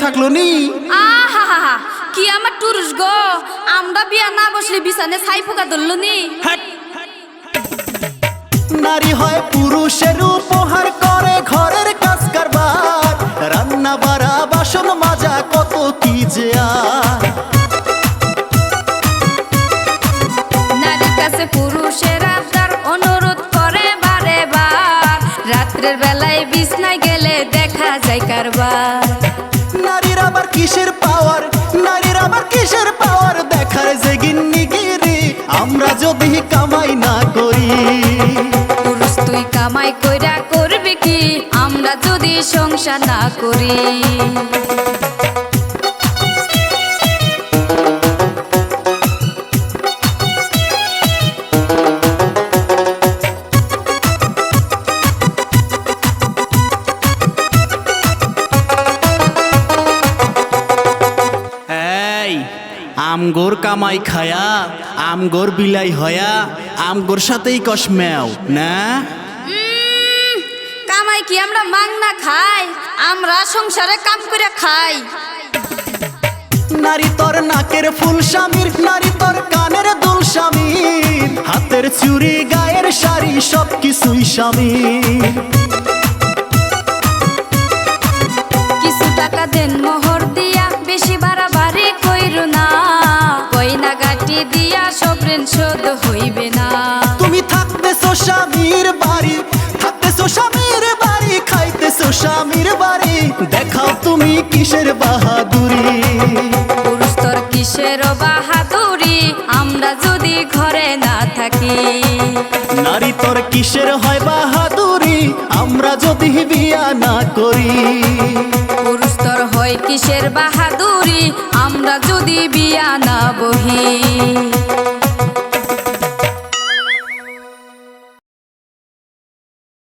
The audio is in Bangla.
থাকলো নি। আহা কি আমার টুরুস গো, আমরা বিয়া না বসলে বিছানে ছাই পোকা ধরলো নি। নারী হয় পুরুষের উপহার, করে ঘরের কাজ কারবার, রান্না বাড়া বাসন মাজা কত কি যে আর। নারীর কাছে পুরুষের আবদার অনুরোধ করে বারে বার, রাত্রের বেলায় বিছনায় গেলে দেখা যায় কারবার। নারীর আবার কিসের পাওয়ার, নারীর আবার কিসের পাওয়ার, দেখার যে গিন্নিগিরি আমরা যদি কামাই না করি। পুরুষ তুই কামাই কইরা করবি কি, আমরা যদি সংসার না করি। আমগোর কামাই খায়া আমগোর বিলাই হয়া আমগোর সাথেই কসমেও না। কামাই কি আমরা মাংনা খাই, আমরা সংসারে কাম করে খাই। নারী তোর নাকের ফুল স্বামীর, নারী তোর কানের দুল স্বামীর, হাতের চুড়ি গায়ের শাড়ি সব কিছুই স্বামীর। কিছু টাকা দেন মোহর দিয়া, বেশি বাড়াবাড়ি কইরো না, কইনা গাটি দিয়া সব ঋণ শোধ হইবে না। তুমি থাকতেছো স্বামীর বাড়ি, থাকতেছো স্বামীর বাড়ি, খাইতেছো স্বামীর বাড়ি, দেখাও তুমি কিসের বাহাদুরি। পুরুষ তোর কিসের বাহাদুরি, আমরা যদি ঘরে না থাকি। নারী তোর কিসের হয় বাহাদুরি, আমরা যদি বিয়া না করি। পুরুষ তোর হয় কিসের বাহাদুরি, আমরা যদি বিয়া না বহি।